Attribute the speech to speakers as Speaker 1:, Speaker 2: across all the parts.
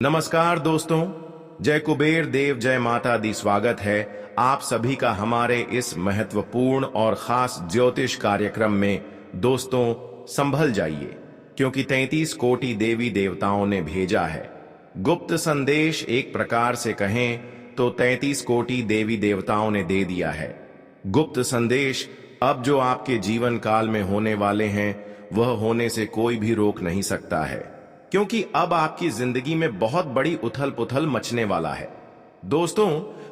Speaker 1: नमस्कार दोस्तों, जय कुबेर देव जय माता दी। स्वागत है आप सभी का हमारे इस महत्वपूर्ण और खास ज्योतिष कार्यक्रम में। दोस्तों, संभल जाइए क्योंकि 33 कोटि देवी देवताओं ने भेजा है गुप्त संदेश। एक प्रकार से कहें तो 33 कोटि देवी देवताओं ने दे दिया है गुप्त संदेश। अब जो आपके जीवन काल में होने वाले हैं वह होने से कोई भी रोक नहीं सकता है, क्योंकि अब आपकी जिंदगी में बहुत बड़ी उथल पुथल मचने वाला है। दोस्तों,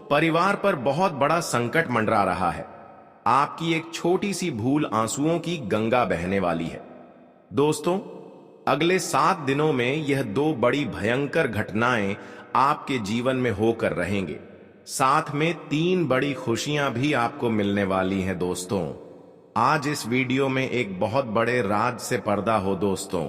Speaker 1: परिवार पर बहुत बड़ा संकट मंडरा रहा है। आपकी एक छोटी सी भूल आंसुओं की गंगा बहने वाली है। दोस्तों, अगले 7 दिनों में यह 2 बड़ी भयंकर घटनाएं आपके जीवन में होकर रहेंगे। साथ में 3 बड़ी खुशियां भी आपको मिलने वाली हैं। दोस्तों, आज इस वीडियो में एक बहुत बड़े राज से पर्दा हो। दोस्तों,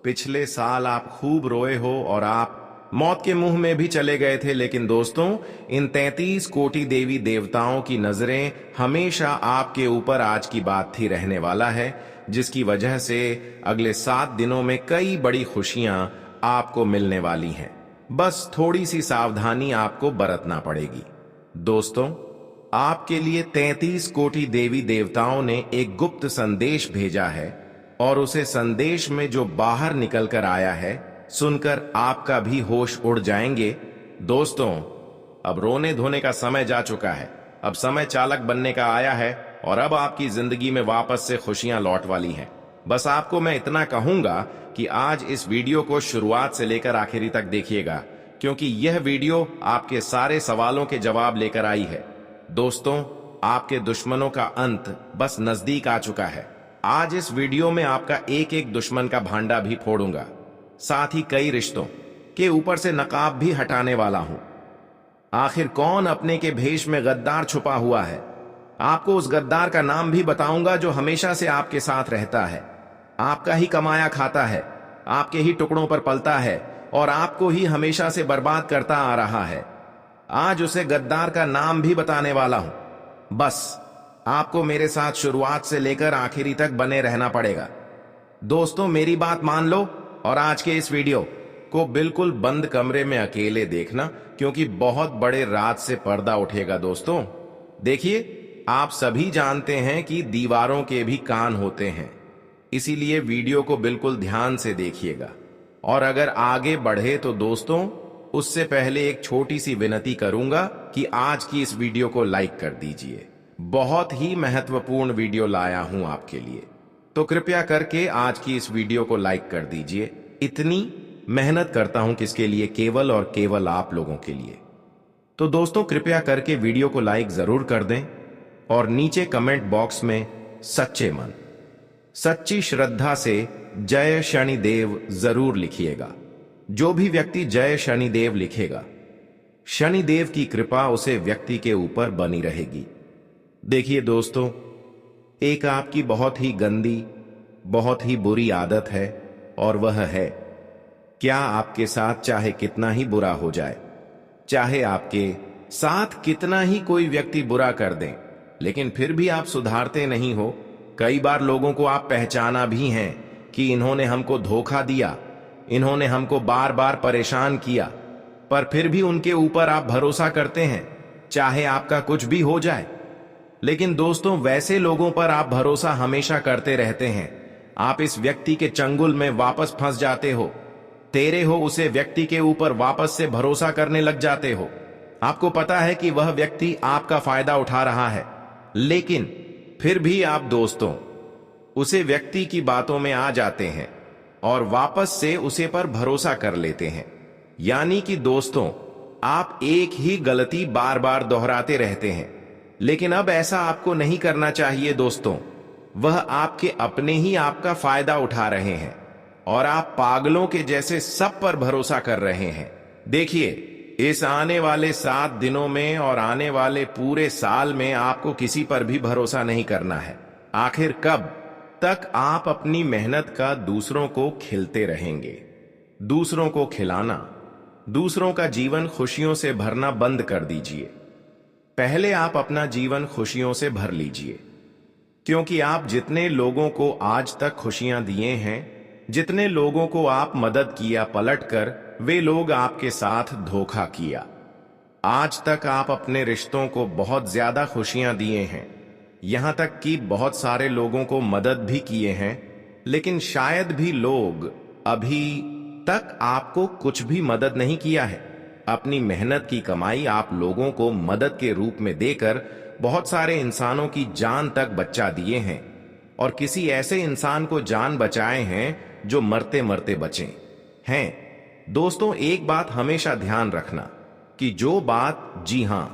Speaker 1: पिछले साल आप खूब रोए हो और आप मौत के मुंह में भी चले गए थे, लेकिन दोस्तों, इन 33 कोटि देवी देवताओं की नजरें हमेशा आपके ऊपर आज की बात थी रहने वाला है, जिसकी वजह से अगले 7 दिनों में कई बड़ी खुशियां आपको मिलने वाली हैं। बस थोड़ी सी सावधानी आपको बरतना पड़ेगी। दोस्तों, आपके लिए 33 कोटि देवी देवताओं ने एक गुप्त संदेश भेजा है और उसे संदेश में जो बाहर निकल कर आया है सुनकर आपका भी होश उड़ जाएंगे। दोस्तों, अब रोने धोने का समय जा चुका है। अब समय चालक बनने का आया है और अब आपकी जिंदगी में वापस से खुशियां लौट वाली हैं। बस आपको मैं इतना कहूंगा कि आज इस वीडियो को शुरुआत से लेकर आखिरी तक देखिएगा, क्योंकि यह वीडियो आपके सारे सवालों के जवाब लेकर आई है। दोस्तों, आपके दुश्मनों का अंत बस नजदीक आ चुका है। आज इस वीडियो में आपका एक एक दुश्मन का भांडा भी फोड़ूंगा, साथ ही कई रिश्तों के ऊपर से नकाब भी हटाने वाला हूं। आखिर कौन अपने के भेष में गद्दार छुपा हुआ है, आपको उस गद्दार का नाम भी बताऊंगा जो हमेशा से आपके साथ रहता है, आपका ही कमाया खाता है, आपके ही टुकड़ों पर पलता है और आपको ही हमेशा से बर्बाद करता आ रहा है। आज उसे गद्दार का नाम भी बताने वाला हूं। बस आपको मेरे साथ शुरुआत से लेकर आखिरी तक बने रहना पड़ेगा। दोस्तों, मेरी बात मान लो और आज के इस वीडियो को बिल्कुल बंद कमरे में अकेले देखना, क्योंकि बहुत बड़े राज से पर्दा उठेगा। दोस्तों, देखिए, आप सभी जानते हैं कि दीवारों के भी कान होते हैं, इसीलिए वीडियो को बिल्कुल ध्यान से देखिएगा। और अगर आगे बढ़े तो दोस्तों, उससे पहले एक छोटी सी विनती करूंगा कि आज की इस वीडियो को लाइक कर दीजिए। बहुत ही महत्वपूर्ण वीडियो लाया हूं आपके लिए, तो कृपया करके आज की इस वीडियो को लाइक कर दीजिए। इतनी मेहनत करता हूं किसके लिए? केवल और केवल आप लोगों के लिए। तो दोस्तों, कृपया करके वीडियो को लाइक जरूर कर दें और नीचे कमेंट बॉक्स में सच्चे मन, सच्ची श्रद्धा से जय शनिदेव जरूर लिखिएगा। जो भी व्यक्ति जय शनिदेव लिखेगा, शनिदेव की कृपा उसे व्यक्ति के ऊपर बनी रहेगी। देखिए दोस्तों, एक आपकी बहुत ही गंदी, बहुत ही बुरी आदत है, और वह है, क्या आपके साथ चाहे कितना ही बुरा हो जाए, चाहे आपके साथ कितना ही कोई व्यक्ति बुरा कर दें, लेकिन फिर भी आप सुधारते नहीं हो। कई बार लोगों को आप पहचाना भी हैं कि इन्होंने हमको धोखा दिया, इन्होंने हमको बार बार परेशान किया, पर फिर भी उनके ऊपर आप भरोसा करते हैं, चाहे आपका कुछ भी हो जाए। लेकिन दोस्तों, वैसे लोगों पर आप भरोसा हमेशा करते रहते हैं। आप इस व्यक्ति के चंगुल में वापस फंस जाते हो, तेरे हो उसे व्यक्ति के ऊपर वापस से भरोसा करने लग जाते हो। आपको पता है कि वह व्यक्ति आपका फायदा उठा रहा है, लेकिन फिर भी आप दोस्तों उसे व्यक्ति की बातों में आ जाते हैं और वापस से उसे पर भरोसा कर लेते हैं। यानी कि दोस्तों, आप एक ही गलती बार बार दोहराते रहते हैं। लेकिन अब ऐसा आपको नहीं करना चाहिए दोस्तों। वह आपके अपने ही आपका फायदा उठा रहे हैं और आप पागलों के जैसे सब पर भरोसा कर रहे हैं। देखिए, इस आने वाले 7 दिनों में और आने वाले पूरे साल में आपको किसी पर भी भरोसा नहीं करना है। आखिर कब तक आप अपनी मेहनत का दूसरों को खिलते रहेंगे? दूसरों को खिलाना, दूसरों का जीवन खुशियों से भरना बंद कर दीजिए। पहले आप अपना जीवन खुशियों से भर लीजिए, क्योंकि आप जितने लोगों को आज तक खुशियां दिए हैं, जितने लोगों को आप मदद किया पलटकर, वे लोग आपके साथ धोखा किया। आज तक आप अपने रिश्तों को बहुत ज्यादा खुशियां दिए हैं, यहां तक कि बहुत सारे लोगों को मदद भी किए हैं, लेकिन शायद भी लोग अभी तक आपको कुछ भी मदद नहीं किया है। अपनी मेहनत की कमाई आप लोगों को मदद के रूप में देकर बहुत सारे इंसानों की जान तक बचा दिए हैं, और किसी ऐसे इंसान को जान बचाए हैं जो मरते मरते बचे हैं। दोस्तों, एक बात हमेशा ध्यान रखना कि जो बात, जी हां,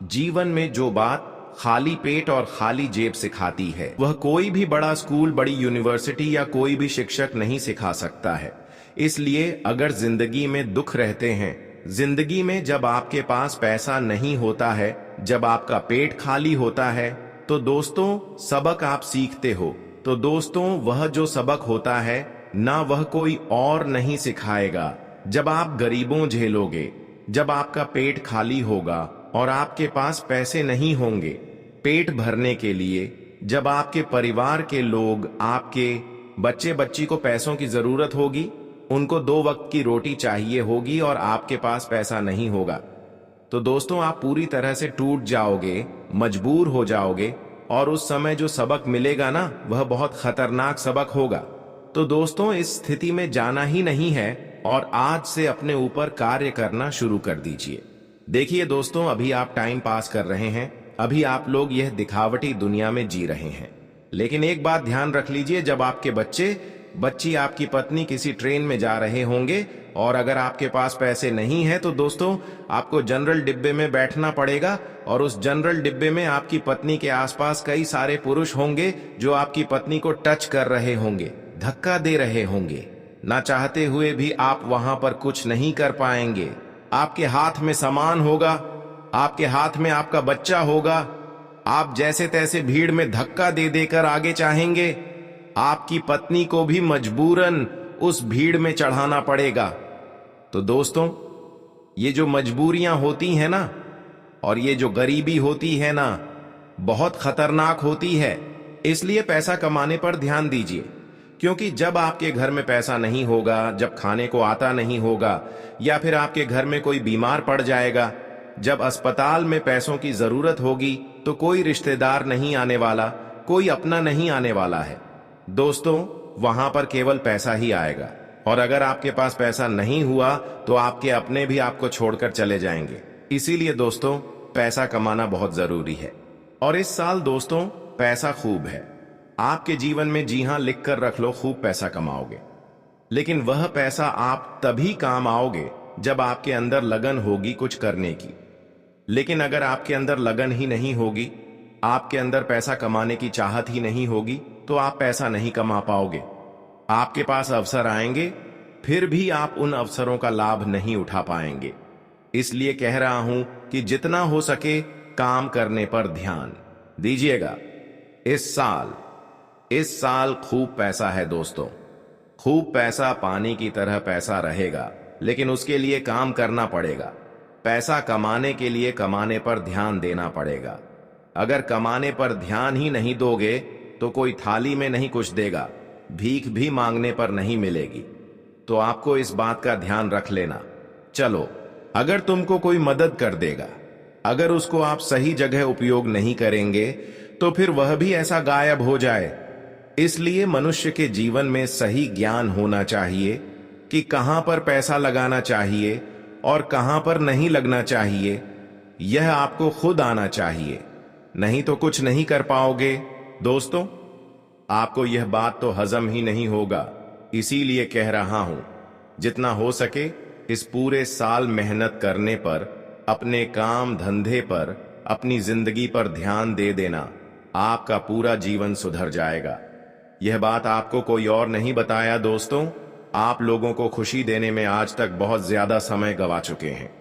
Speaker 1: जीवन में जो बात खाली पेट और खाली जेब सिखाती है, वह कोई भी बड़ा स्कूल, बड़ी यूनिवर्सिटी या कोई भी शिक्षक नहीं सिखा सकता है। इसलिए अगर जिंदगी में दुख रहते हैं, जिंदगी में जब आपके पास पैसा नहीं होता है, जब आपका पेट खाली होता है, तो दोस्तों सबक आप सीखते हो, तो दोस्तों वह जो सबक होता है ना, वह कोई और नहीं सिखाएगा। जब आप गरीबों झेलोगे, जब आपका पेट खाली होगा और आपके पास पैसे नहीं होंगे पेट भरने के लिए, जब आपके परिवार के लोग, आपके बच्चे बच्ची को पैसों की जरूरत होगी, उनको 2 वक्त की रोटी चाहिए होगी और आपके पास पैसा नहीं होगा, तो दोस्तों आप पूरी तरह से टूट जाओगे, मजबूर हो जाओगे, और उस समय जो सबक मिलेगा ना, वह बहुत खतरनाक सबक होगा। तो दोस्तों इस स्थिति में जाना ही नहीं है और आज से अपने ऊपर कार्य करना शुरू कर दीजिए। देखिए दोस्तों, अभी आप टाइम पास कर रहे हैं, अभी आप लोग यह दिखावटी दुनिया में जी रहे हैं, लेकिन एक बात ध्यान रख लीजिए, जब आपके बच्चे बच्ची, आपकी पत्नी किसी ट्रेन में जा रहे होंगे और अगर आपके पास पैसे नहीं है, तो दोस्तों आपको जनरल डिब्बे में बैठना पड़ेगा, और उस जनरल डिब्बे में आपकी पत्नी के आसपास कई सारे पुरुष होंगे जो आपकी पत्नी को टच कर रहे होंगे, धक्का दे रहे होंगे। ना चाहते हुए भी आप वहां पर कुछ नहीं कर पाएंगे। आपके हाथ में सामान होगा, आपके हाथ में आपका बच्चा होगा, आप जैसे तैसे भीड़ में धक्का दे देकर आगे चाहेंगे, आपकी पत्नी को भी मजबूरन उस भीड़ में चढ़ाना पड़ेगा। तो दोस्तों ये जो मजबूरियां होती हैं ना, और ये जो गरीबी होती है ना, बहुत खतरनाक होती है। इसलिए पैसा कमाने पर ध्यान दीजिए, क्योंकि जब आपके घर में पैसा नहीं होगा, जब खाने को आता नहीं होगा, या फिर आपके घर में कोई बीमार पड़ जाएगा, जब अस्पताल में पैसों की जरूरत होगी, तो कोई रिश्तेदार नहीं आने वाला, कोई अपना नहीं आने वाला है। दोस्तों वहां पर केवल पैसा ही आएगा, और अगर आपके पास पैसा नहीं हुआ तो आपके अपने भी आपको छोड़कर चले जाएंगे। इसीलिए दोस्तों पैसा कमाना बहुत जरूरी है, और इस साल दोस्तों पैसा खूब है आपके जीवन में। जी हां, लिख कर रख लो, खूब पैसा कमाओगे, लेकिन वह पैसा आप तभी काम आओगे जब आपके अंदर लगन होगी कुछ करने की। लेकिन अगर आपके अंदर लगन ही नहीं होगी, आपके अंदर पैसा कमाने की चाहत ही नहीं होगी, तो आप पैसा नहीं कमा पाओगे। आपके पास अवसर आएंगे, फिर भी आप उन अवसरों का लाभ नहीं उठा पाएंगे। इसलिए कह रहा हूं कि जितना हो सके काम करने पर ध्यान दीजिएगा। इस साल खूब पैसा है दोस्तों, खूब पैसा पानी की तरह पैसा रहेगा, लेकिन उसके लिए काम करना पड़ेगा। पैसा कमाने के लिए कमाने पर ध्यान देना पड़ेगा। अगर कमाने पर ध्यान ही नहीं दोगे तो कोई थाली में नहीं कुछ देगा, भीख भी मांगने पर नहीं मिलेगी। तो आपको इस बात का ध्यान रख लेना। चलो, अगर तुमको कोई मदद कर देगा, अगर उसको आप सही जगह उपयोग नहीं करेंगे, तो फिर वह भी ऐसा गायब हो जाए। इसलिए मनुष्य के जीवन में सही ज्ञान होना चाहिए कि कहां पर पैसा लगाना चाहिए और कहां पर नहीं लगना चाहिए। यह आपको खुद आना चाहिए, नहीं तो कुछ नहीं कर पाओगे। दोस्तों आपको यह बात तो हजम ही नहीं होगा, इसीलिए कह रहा हूं, जितना हो सके इस पूरे साल मेहनत करने पर, अपने काम धंधे पर, अपनी जिंदगी पर ध्यान दे देना। आपका पूरा जीवन सुधर जाएगा। यह बात आपको कोई और नहीं बताया दोस्तों। आप लोगों को खुशी देने में आज तक बहुत ज्यादा समय गवा चुके हैं।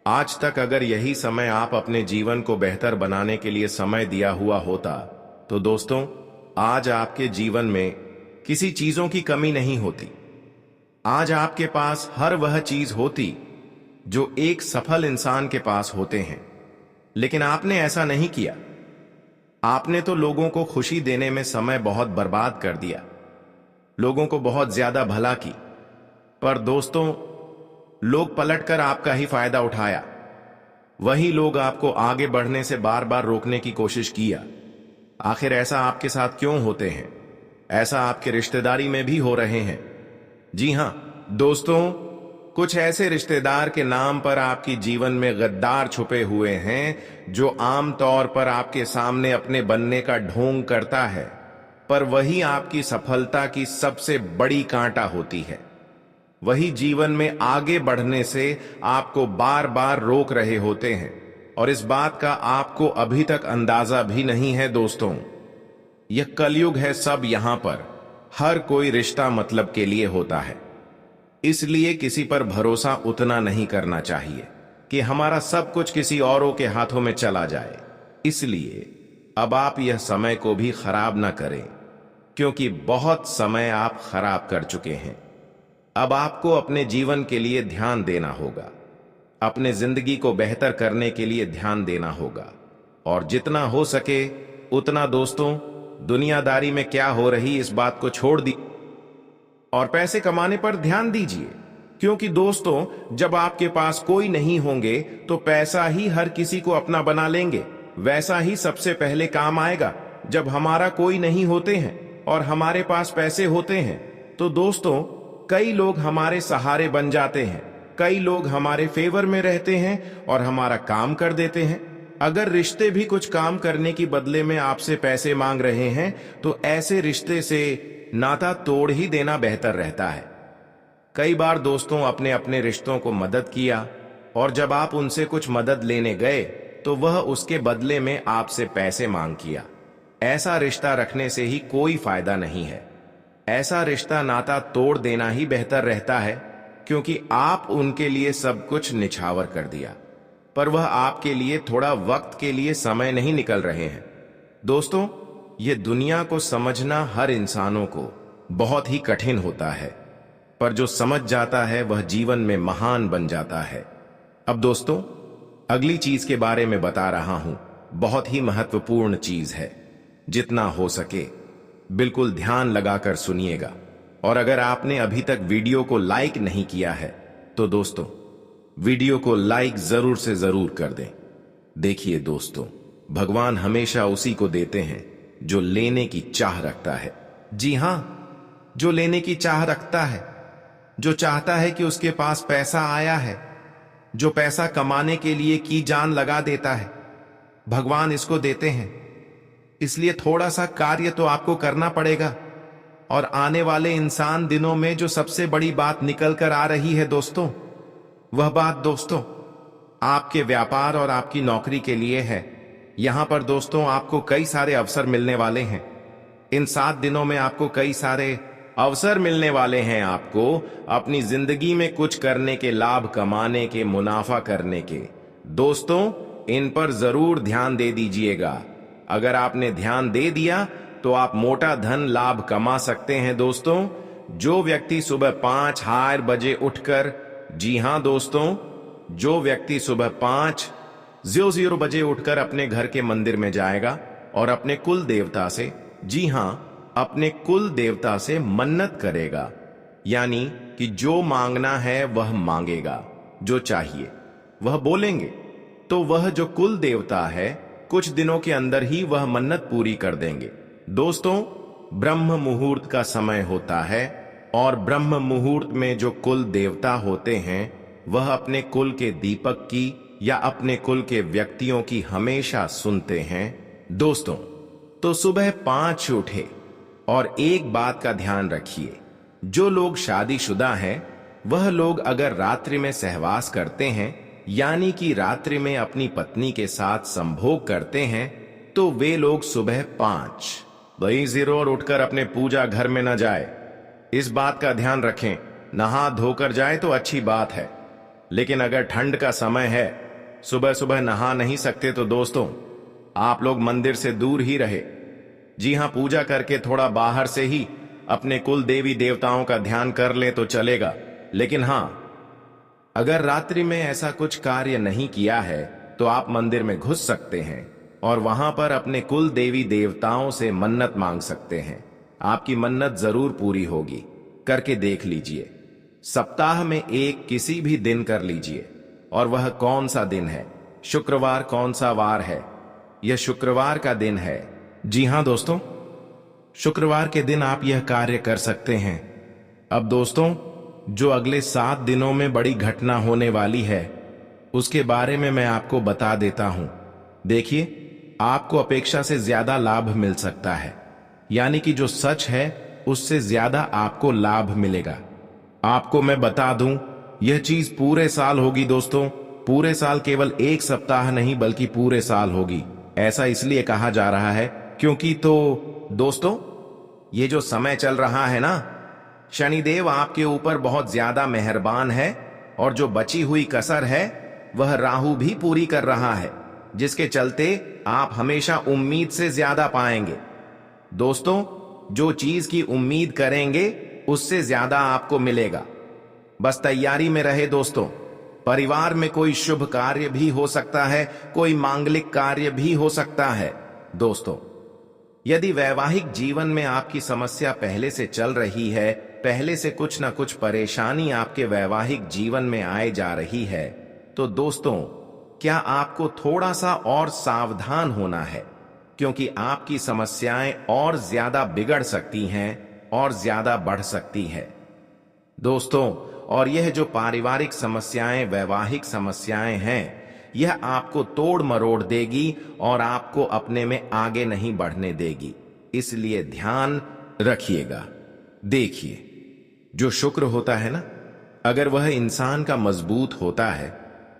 Speaker 1: आज तक अगर यही समय आप अपने जीवन को बेहतर बनाने के लिए समय दिया हुआ होता, तो दोस्तों आज आपके जीवन में किसी चीजों की कमी नहीं होती। आज आपके पास हर वह चीज होती जो एक सफल इंसान के पास होते हैं। लेकिन आपने ऐसा नहीं किया। आपने तो लोगों को खुशी देने में समय बहुत बर्बाद कर दिया, लोगों को बहुत ज्यादा भला की। पर दोस्तों लोग पलटकर आपका ही फायदा उठाया। वही लोग आपको आगे बढ़ने से बार बार रोकने की कोशिश किया। आखिर ऐसा आपके साथ क्यों होते हैं? ऐसा आपके रिश्तेदारी में भी हो रहे हैं। जी हां दोस्तों, कुछ ऐसे रिश्तेदार के नाम पर आपकी जीवन में गद्दार छुपे हुए हैं जो आमतौर पर आपके सामने अपने बनने का ढोंग करता है, पर वही आपकी सफलता की सबसे बड़ी कांटा होती है। वही जीवन में आगे बढ़ने से आपको बार बार रोक रहे होते हैं, और इस बात का आपको अभी तक अंदाजा भी नहीं है। दोस्तों, यह कलयुग है। सब यहां पर हर कोई रिश्ता मतलब के लिए होता है, इसलिए किसी पर भरोसा उतना नहीं करना चाहिए कि हमारा सब कुछ किसी औरों के हाथों में चला जाए। इसलिए अब आप यह समय को भी खराब ना करें, क्योंकि बहुत समय आप खराब कर चुके हैं। अब आपको अपने जीवन के लिए ध्यान देना होगा, अपने जिंदगी को बेहतर करने के लिए ध्यान देना होगा, और जितना हो सके उतना दोस्तों दुनियादारी में क्या हो रही इस बात को छोड़ दी और पैसे कमाने पर ध्यान दीजिए। क्योंकि दोस्तों, जब आपके पास कोई नहीं होंगे तो पैसा ही हर किसी को अपना बना लेंगे। वैसा ही सबसे पहले काम आएगा जब हमारा कोई नहीं होते हैं और हमारे पास पैसे होते हैं। तो दोस्तों, कई लोग हमारे सहारे बन जाते हैं, कई लोग हमारे फेवर में रहते हैं और हमारा काम कर देते हैं। अगर रिश्ते भी कुछ काम करने की बदले में आपसे पैसे मांग रहे हैं तो ऐसे रिश्ते से नाता तोड़ ही देना बेहतर रहता है। कई बार दोस्तों अपने अपने रिश्तों को मदद किया, और जब आप उनसे कुछ मदद लेने गए तो वह उसके बदले में आपसे पैसे मांग किया। ऐसा रिश्ता रखने से ही कोई फायदा नहीं है। ऐसा रिश्ता नाता तोड़ देना ही बेहतर रहता है, क्योंकि आप उनके लिए सब कुछ निछावर कर दिया, पर वह आपके लिए थोड़ा वक्त के लिए समय नहीं निकल रहे हैं। दोस्तों, ये दुनिया को समझना हर इंसानों को बहुत ही कठिन होता है, पर जो समझ जाता है वह जीवन में महान बन जाता है। अब दोस्तों, अगली चीज के बारे में बता रहा हूं। बहुत ही महत्वपूर्ण चीज है। जितना हो सके बिल्कुल ध्यान लगाकर सुनिएगा, और अगर आपने अभी तक वीडियो को लाइक नहीं किया है तो दोस्तों वीडियो को लाइक जरूर से जरूर कर दें। देखिए दोस्तों, भगवान हमेशा उसी को देते हैं जो लेने की चाह रखता है। जी हां, जो लेने की चाह रखता है, जो चाहता है कि उसके पास पैसा आया है, जो पैसा कमाने के लिए की जान लगा देता है, भगवान इसको देते हैं। इसलिए थोड़ा सा कार्य तो आपको करना पड़ेगा। और आने वाले इंसान दिनों में जो सबसे बड़ी बात निकल कर आ रही है दोस्तों, वह बात दोस्तों आपके व्यापार और आपकी नौकरी के लिए है। यहां पर दोस्तों आपको कई सारे अवसर मिलने वाले हैं। इन 7 दिनों में आपको कई सारे अवसर मिलने वाले हैं। आपको अपनी जिंदगी में कुछ करने के, लाभ कमाने के, मुनाफा करने के। दोस्तों, इन पर जरूर ध्यान दे दीजिएगा। अगर आपने ध्यान दे दिया तो आप मोटा धन लाभ कमा सकते हैं। दोस्तों, जो व्यक्ति सुबह 5 बजे उठकर, जी हां दोस्तों, जो व्यक्ति सुबह 5 बजे उठकर अपने घर के मंदिर में जाएगा और अपने कुल देवता से, जी हां, अपने कुल देवता से मन्नत करेगा, यानी कि जो मांगना है वह मांगेगा, जो चाहिए वह बोलेंगे, तो वह जो कुल देवता है कुछ दिनों के अंदर ही वह मन्नत पूरी कर देंगे। दोस्तों, ब्रह्म मुहूर्त का समय होता है, और ब्रह्म मुहूर्त में जो कुल देवता होते हैं वह अपने कुल के दीपक की या अपने कुल के व्यक्तियों की हमेशा सुनते हैं। दोस्तों, तो सुबह 5 उठे, और एक बात का ध्यान रखिए, जो लोग शादीशुदा हैं वह लोग अगर रात्रि में सहवास करते हैं, यानी कि रात्रि में अपनी पत्नी के साथ संभोग करते हैं, तो वे लोग सुबह 5 और उठकर अपने पूजा घर में न जाए। इस बात का ध्यान रखें। नहा धोकर जाए तो अच्छी बात है, लेकिन अगर ठंड का समय है, सुबह सुबह नहा नहीं सकते, तो दोस्तों आप लोग मंदिर से दूर ही रहे। जी हां, पूजा करके थोड़ा बाहर से ही अपने कुल देवी देवताओं का ध्यान कर ले तो चलेगा। लेकिन हां, अगर रात्रि में ऐसा कुछ कार्य नहीं किया है तो आप मंदिर में घुस सकते हैं और वहां पर अपने कुल देवी देवताओं से मन्नत मांग सकते हैं। आपकी मन्नत जरूर पूरी होगी, करके देख लीजिए। सप्ताह में एक किसी भी दिन कर लीजिए। और वह कौन सा दिन है? शुक्रवार। कौन सा वार है? यह शुक्रवार का दिन है। जी हां दोस्तों, शुक्रवार के दिन आप यह कार्य कर सकते हैं। अब दोस्तों, जो अगले 7 दिनों में बड़ी घटना होने वाली है उसके बारे में मैं आपको बता देता हूं। देखिए, आपको अपेक्षा से ज्यादा लाभ मिल सकता है, यानी कि जो सच है उससे ज्यादा आपको लाभ मिलेगा। आपको मैं बता दूं, यह चीज पूरे साल होगी दोस्तों। पूरे साल, केवल एक सप्ताह नहीं बल्कि पूरे साल होगी। ऐसा इसलिए कहा जा रहा है क्योंकि दोस्तों, ये जो समय चल रहा है ना, शनिदेव आपके ऊपर बहुत ज्यादा मेहरबान है और जो बची हुई कसर है वह राहु भी पूरी कर रहा है, जिसके चलते आप हमेशा उम्मीद से ज्यादा पाएंगे। दोस्तों, जो चीज की उम्मीद करेंगे उससे ज्यादा आपको मिलेगा। बस तैयारी में रहे दोस्तों। परिवार में कोई शुभ कार्य भी हो सकता है, कोई मांगलिक कार्य भी हो सकता है। दोस्तों, यदि वैवाहिक जीवन में आपकी समस्या पहले से चल रही है, पहले से कुछ ना कुछ परेशानी आपके वैवाहिक जीवन में आए जा रही है, तो दोस्तों, क्या आपको थोड़ा सा और सावधान होना है, क्योंकि आपकी समस्याएं और ज्यादा बिगड़ सकती हैं और ज्यादा बढ़ सकती है दोस्तों। और यह जो पारिवारिक समस्याएं, वैवाहिक समस्याएं हैं, यह आपको तोड़ मरोड़ देगी और आपको अपने में आगे नहीं बढ़ने देगी। इसलिए ध्यान रखिएगा। देखिए, जो शुक्र होता है ना, अगर वह इंसान का मजबूत होता है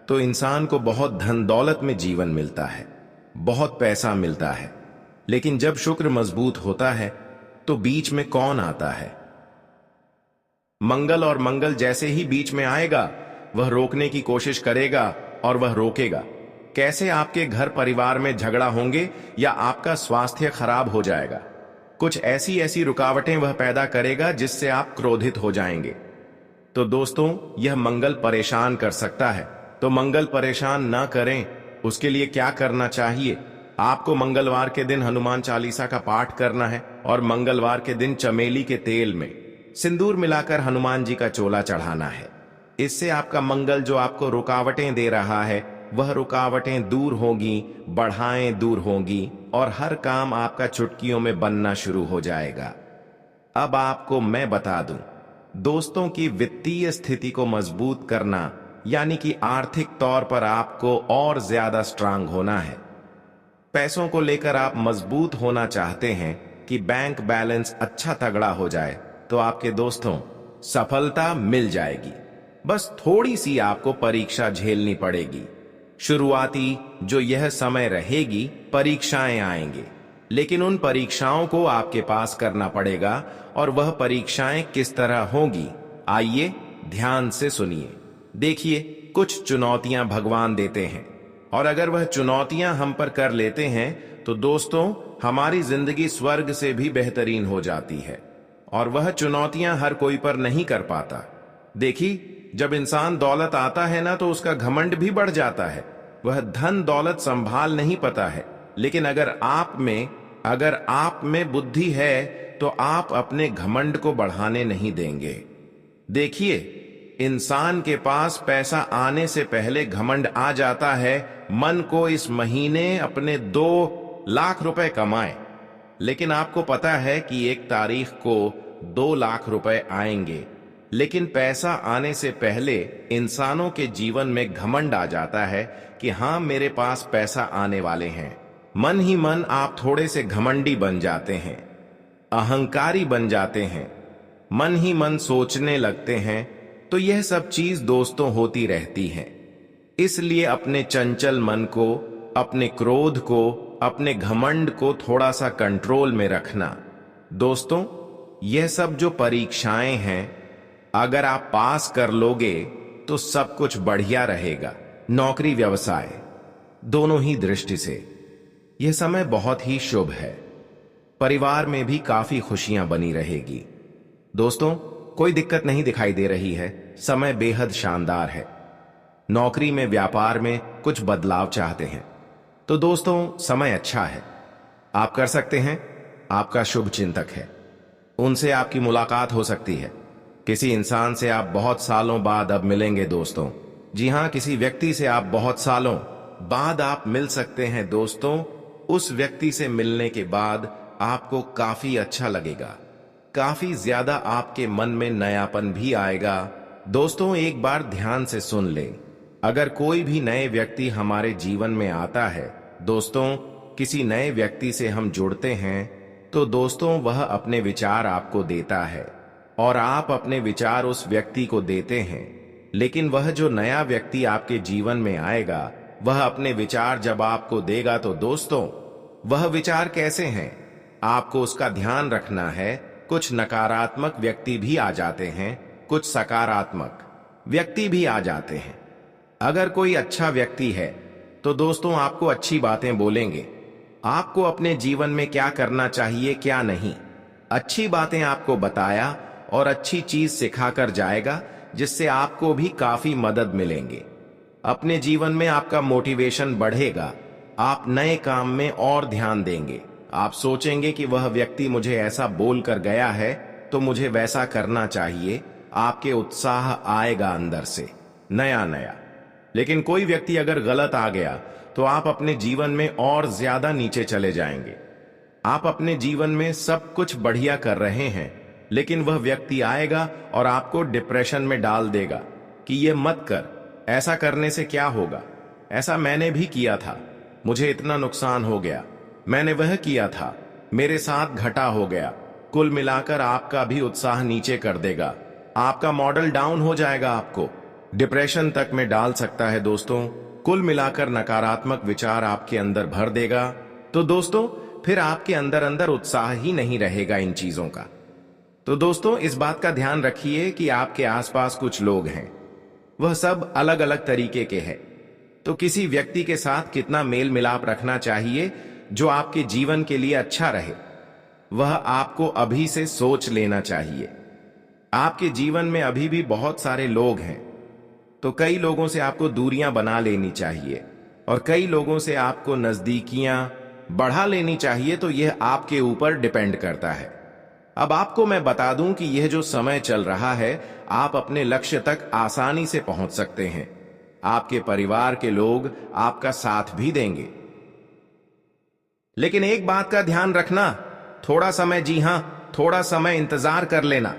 Speaker 1: तो इंसान को बहुत धन दौलत में जीवन मिलता है, बहुत पैसा मिलता है। लेकिन जब शुक्र मजबूत होता है तो बीच में कौन आता है? मंगल। और मंगल जैसे ही बीच में आएगा, वह रोकने की कोशिश करेगा और वह रोकेगा। कैसे? आपके घर परिवार में झगड़ा होंगे या आपका स्वास्थ्य खराब हो जाएगा। कुछ ऐसी ऐसी रुकावटें वह पैदा करेगा जिससे आप क्रोधित हो जाएंगे। तो दोस्तों, यह मंगल परेशान कर सकता है। तो मंगल परेशान ना करें, उसके लिए क्या करना चाहिए? आपको मंगलवार के दिन हनुमान चालीसा का पाठ करना है और मंगलवार के दिन चमेली के तेल में सिंदूर मिलाकर हनुमान जी का चोला चढ़ाना है। इससे आपका मंगल, जो आपको रुकावटें दे रहा है, वह रुकावटें दूर होंगी, बढ़ाएं दूर होंगी और हर काम आपका चुटकियों में बनना शुरू हो जाएगा। अब आपको मैं बता दूं, दोस्तों की वित्तीय स्थिति को मजबूत करना, यानी कि आर्थिक तौर पर आपको और ज्यादा स्ट्रांग होना है। पैसों को लेकर आप मजबूत होना चाहते हैं कि बैंक बैलेंस अच्छा तगड़ा हो जाए, तो आपके दोस्तों सफलता मिल जाएगी। बस थोड़ी सी आपको परीक्षा झेलनी पड़ेगी। शुरुआती जो यह समय रहेगी, परीक्षाएं आएंगे, लेकिन उन परीक्षाओं को आपके पास करना पड़ेगा। और वह परीक्षाएं किस तरह होगी, आइए ध्यान से सुनिए। देखिए, कुछ चुनौतियां भगवान देते हैं और अगर वह चुनौतियां हम पर कर लेते हैं तो दोस्तों, हमारी जिंदगी स्वर्ग से भी बेहतरीन हो जाती है। और वह चुनौतियां हर कोई पर नहीं कर पाता। देखिए, जब इंसान दौलत आता है ना, तो उसका घमंड भी बढ़ जाता है। वह धन दौलत संभाल नहीं पाता है। लेकिन अगर आप में बुद्धि है तो आप अपने घमंड को बढ़ाने नहीं देंगे। देखिए, इंसान के पास पैसा आने से पहले घमंड आ जाता है। मन को इस महीने अपने 2 लाख रुपए कमाए, लेकिन आपको पता है कि 1 तारीख को 2 लाख रुपए आएंगे। लेकिन पैसा आने से पहले इंसानों के जीवन में घमंड आ जाता है कि हाँ, मेरे पास पैसा आने वाले हैं। मन ही मन आप थोड़े से घमंडी बन जाते हैं, अहंकारी बन जाते हैं, मन ही मन सोचने लगते हैं। तो यह सब चीज दोस्तों होती रहती है। इसलिए अपने चंचल मन को, अपने क्रोध को, अपने घमंड को थोड़ा सा कंट्रोल में रखना। दोस्तों, यह सब जो परीक्षाएं हैं, अगर आप पास कर लोगे तो सब कुछ बढ़िया रहेगा। नौकरी व्यवसाय दोनों ही दृष्टि से यह समय बहुत ही शुभ है। परिवार में भी काफी खुशियां बनी रहेगी। दोस्तों, कोई दिक्कत नहीं दिखाई दे रही है। समय बेहद शानदार है। नौकरी में, व्यापार में कुछ बदलाव चाहते हैं तो दोस्तों, समय अच्छा है। आप कर सकते हैं। आपका शुभ चिंतक है, उनसे आपकी मुलाकात हो सकती है। किसी इंसान से आप बहुत सालों बाद अब मिलेंगे दोस्तों। जी हाँ, किसी व्यक्ति से आप बहुत सालों बाद आप मिल सकते हैं दोस्तों। उस व्यक्ति से मिलने के बाद आपको काफी अच्छा लगेगा, काफी ज्यादा आपके मन में नयापन भी आएगा। दोस्तों एक बार ध्यान से सुन ले, अगर कोई भी नए व्यक्ति हमारे जीवन में आता है दोस्तों, किसी नए व्यक्ति से हम जुड़ते हैं तो दोस्तों वह अपने विचार आपको देता है और आप अपने विचार उस व्यक्ति को देते हैं। लेकिन वह जो नया व्यक्ति आपके जीवन में आएगा, वह अपने विचार जब आपको देगा तो दोस्तों वह विचार कैसे हैं, आपको उसका ध्यान रखना है। कुछ नकारात्मक व्यक्ति भी आ जाते हैं, कुछ सकारात्मक व्यक्ति भी आ जाते हैं। अगर कोई अच्छा व्यक्ति है तो दोस्तों आपको अच्छी बातें बोलेंगे, आपको अपने जीवन में क्या करना चाहिए क्या नहीं, अच्छी बातें आपको बताया और अच्छी चीज सिखाकर जाएगा, जिससे आपको भी काफी मदद मिलेंगे। अपने जीवन में आपका मोटिवेशन बढ़ेगा, आप नए काम में और ध्यान देंगे। आप सोचेंगे कि वह व्यक्ति मुझे ऐसा बोल कर गया है तो मुझे वैसा करना चाहिए। आपके उत्साह आएगा अंदर से नया नया। लेकिन कोई व्यक्ति अगर गलत आ गया तो आप अपने जीवन में और ज्यादा नीचे चले जाएंगे। आप अपने जीवन में सब कुछ बढ़िया कर रहे हैं, लेकिन वह व्यक्ति आएगा और आपको डिप्रेशन में डाल देगा कि ये मत कर, ऐसा करने से क्या होगा, ऐसा मैंने भी किया था, मुझे इतना नुकसान हो गया, मैंने वह किया था, मेरे साथ घटा हो गया। कुल मिलाकर आपका भी उत्साह नीचे कर देगा, आपका मॉडल डाउन हो जाएगा, आपको डिप्रेशन तक में डाल सकता है दोस्तों। कुल मिलाकर नकारात्मक विचार आपके अंदर भर देगा तो दोस्तों फिर आपके अंदर अंदर उत्साह ही नहीं रहेगा इन चीजों का। तो दोस्तों इस बात का ध्यान रखिए कि आपके आसपास कुछ लोग हैं, वह सब अलग अलग तरीके के हैं। तो किसी व्यक्ति के साथ कितना मेल मिलाप रखना चाहिए जो आपके जीवन के लिए अच्छा रहे, वह आपको अभी से सोच लेना चाहिए। आपके जीवन में अभी भी बहुत सारे लोग हैं, तो कई लोगों से आपको दूरियां बना लेनी चाहिए और कई लोगों से आपको नजदीकियां बढ़ा लेनी चाहिए। तो यह आपके ऊपर डिपेंड करता है। अब आपको मैं बता दूं कि यह जो समय चल रहा है, आप अपने लक्ष्य तक आसानी से पहुंच सकते हैं। आपके परिवार के लोग आपका साथ भी देंगे, लेकिन एक बात का ध्यान रखना, थोड़ा समय, जी हां थोड़ा समय इंतजार कर लेना।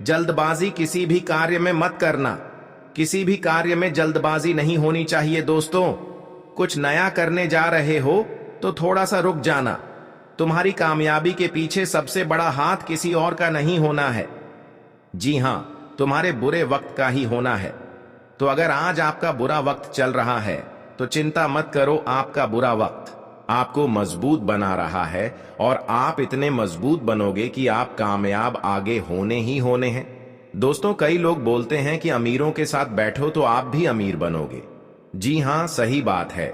Speaker 1: जल्दबाजी किसी भी कार्य में मत करना, किसी भी कार्य में जल्दबाजी नहीं होनी चाहिए दोस्तों। कुछ नया करने जा रहे हो तो थोड़ा सा रुक जाना। तुम्हारी कामयाबी के पीछे सबसे बड़ा हाथ किसी और का नहीं होना है, जी हां तुम्हारे बुरे वक्त का ही होना है। तो अगर आज आपका बुरा वक्त चल रहा है तो चिंता मत करो, आपका बुरा वक्त आपको मजबूत बना रहा है और आप इतने मजबूत बनोगे कि आप कामयाब आगे होने ही होने हैं। दोस्तों कई लोग बोलते हैं कि अमीरों के साथ बैठो तो आप भी अमीर बनोगे। जी हां सही बात है,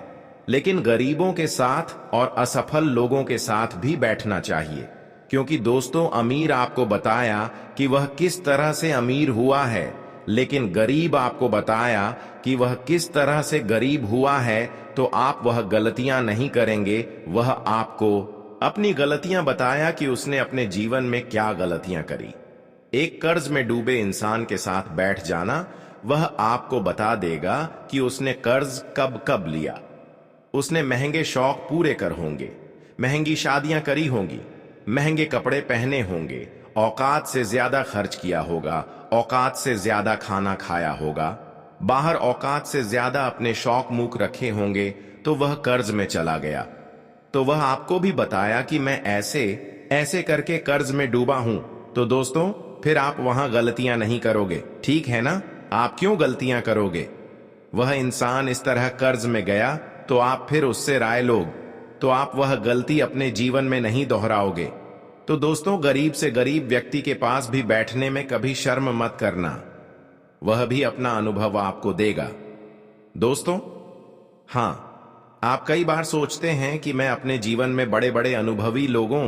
Speaker 1: लेकिन गरीबों के साथ और असफल लोगों के साथ भी बैठना चाहिए, क्योंकि दोस्तों अमीर आपको बताया कि वह किस तरह से अमीर हुआ है, लेकिन गरीब आपको बताया कि वह किस तरह से गरीब हुआ है। तो आप वह गलतियां नहीं करेंगे, वह आपको अपनी गलतियां बताया कि उसने अपने जीवन में क्या गलतियां करी। एक कर्ज में डूबे इंसान के साथ बैठ जाना, वह आपको बता देगा कि उसने कर्ज कब कब लिया। उसने महंगे शौक पूरे कर होंगे, महंगी शादियां करी होंगी, महंगे कपड़े पहने होंगे, औकात से ज्यादा खर्च किया होगा, औकात से ज्यादा खाना खाया होगा, बाहर औकात से ज्यादा अपने शौक मूक रखे होंगे, तो वह कर्ज में चला गया। तो वह आपको भी बताया कि मैं ऐसे ऐसे करके कर्ज में डूबा हूं। तो दोस्तों फिर आप वहां गलतियां नहीं करोगे, ठीक है ना? आप क्यों गलतियां करोगे? वह इंसान इस तरह कर्ज में गया तो आप फिर उससे राय लोग, तो आप वह गलती अपने जीवन में नहीं दोहराओगे। तो दोस्तों गरीब से गरीब व्यक्ति के पास भी बैठने में कभी शर्म मत करना, वह भी अपना अनुभव आपको देगा। दोस्तों हां, आप कई बार सोचते हैं कि मैं अपने जीवन में बड़े बड़े अनुभवी लोगों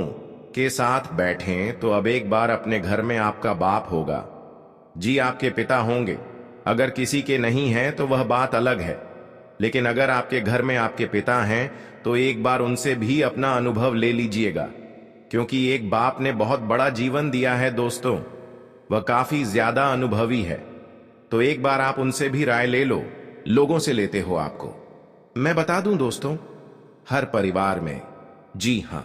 Speaker 1: के साथ बैठें, तो अब एक बार अपने घर में आपका बाप होगा, जी आपके पिता होंगे। अगर किसी के नहीं है तो वह बात अलग है, लेकिन अगर आपके घर में आपके पिता हैं तो एक बार उनसे भी अपना अनुभव ले लीजिएगा, क्योंकि एक बाप ने बहुत बड़ा जीवन दिया है दोस्तों। वह काफी ज्यादा अनुभवी है, तो एक बार आप उनसे भी राय ले लो। लोगों से लेते हो आपको। मैं बता दूं दोस्तों, हर परिवार में, जी हां,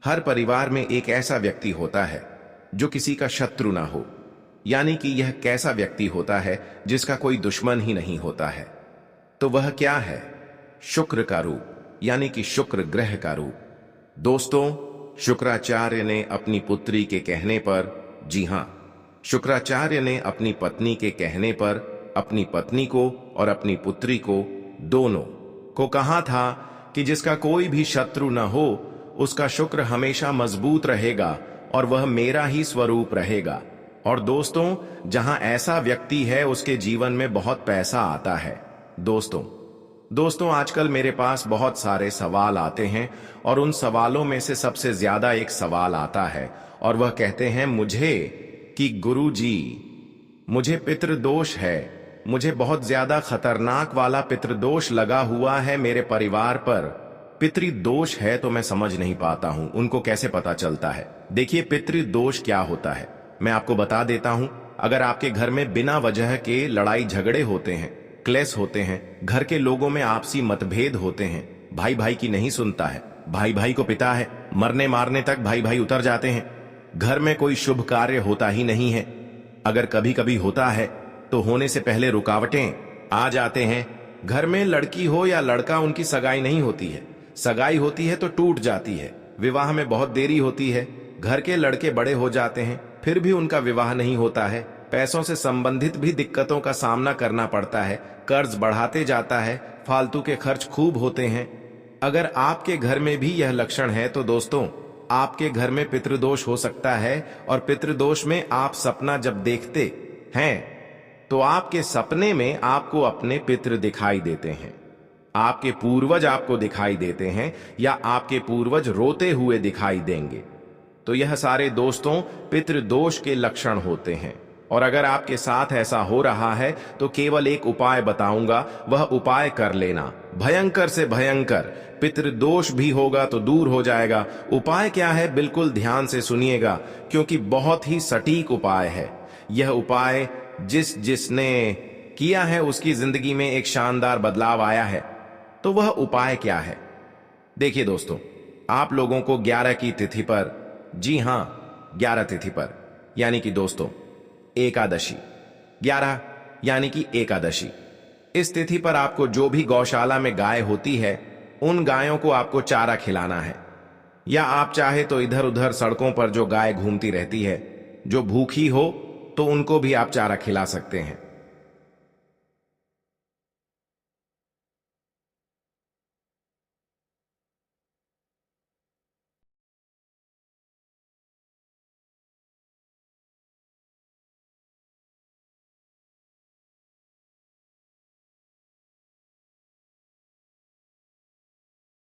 Speaker 1: हर परिवार में एक ऐसा व्यक्ति होता है जो किसी का शत्रु ना हो। यानी कि यह कैसा व्यक्ति होता है जिसका कोई दुश्मन ही नहीं होता है। तो वह क्या है? शुक्र का रूप, यानी कि शुक्र ग्रह का रूप। दोस्तों, शुक्राचार्य ने अपनी पुत्री के कहने पर, जी हां, शुक्राचार्य ने अपनी पत्नी के कहने पर अपनी पत्नी को और अपनी पुत्री को, दोनों को कहा था कि जिसका कोई भी शत्रु न हो उसका शुक्र हमेशा मजबूत रहेगा और वह मेरा ही स्वरूप रहेगा। और दोस्तों, जहां ऐसा व्यक्ति है उसके जीवन में बहुत पैसा आता है। दोस्तों आजकल मेरे पास बहुत सारे सवाल आते हैं और उन सवालों में से सबसे ज्यादा एक सवाल आता है और वह कहते हैं मुझे कि गुरुजी, मुझे पितृदोष है, मुझे बहुत ज्यादा खतरनाक वाला पितृदोष लगा हुआ है मेरे परिवार पर। पितृदोष है तो मैं समझ नहीं पाता हूं, उनको कैसे पता चलता है? देखिए, पितृदोष क्या होता है मैं आपको बता देता हूं। अगर आपके घर में बिना वजह के लड़ाई झगड़े होते हैं, क्लेश होते हैं, घर के लोगों में आपसी मतभेद होते हैं, भाई भाई की नहीं सुनता है, भाई भाई को पिता है, मरने मारने तक भाई भाई उतर जाते हैं, घर में कोई शुभ कार्य होता ही नहीं है, अगर कभी कभी होता है तो होने से पहले रुकावटें आ जाते हैं, घर में लड़की हो या लड़का उनकी सगाई नहीं होती है, सगाई होती है तो टूट जाती है, विवाह में बहुत देरी होती है, घर के लड़के बड़े हो जाते हैं फिर भी उनका विवाह नहीं होता है, पैसों से संबंधित भी दिक्कतों का सामना करना पड़ता है, कर्ज बढ़ाते जाता है, फालतू के खर्च खूब होते हैं। अगर आपके घर में भी यह लक्षण है तो दोस्तों, आपके घर में पितृदोष हो सकता है। और पितृदोष में आप सपना जब देखते हैं तो आपके सपने में आपको अपने पितृ दिखाई देते हैं, आपके पूर्वज आपको दिखाई देते हैं या आपके पूर्वज रोते हुए दिखाई देंगे। तो यह सारे दोस्तों पितृदोष के लक्षण होते हैं। और अगर आपके साथ ऐसा हो रहा है तो केवल एक उपाय बताऊंगा, वह उपाय कर लेना। भयंकर से भयंकर पितृदोष भी होगा तो दूर हो जाएगा। उपाय क्या है, बिल्कुल ध्यान से सुनिएगा, क्योंकि बहुत ही सटीक उपाय है। यह उपाय जिसने किया है उसकी जिंदगी में एक शानदार बदलाव आया है। तो वह उपाय क्या है? देखिए दोस्तों, आप लोगों को 11 की तिथि पर, जी हां 11 तिथि पर, यानी कि दोस्तों एकादशी, 11 यानी कि एकादशी, इस तिथि पर आपको जो भी गौशाला में गाय होती है उन गायों को आपको चारा खिलाना है। या आप चाहे तो इधर उधर सड़कों पर जो गाय घूमती रहती है, जो भूखी हो तो उनको भी आप चारा खिला सकते हैं।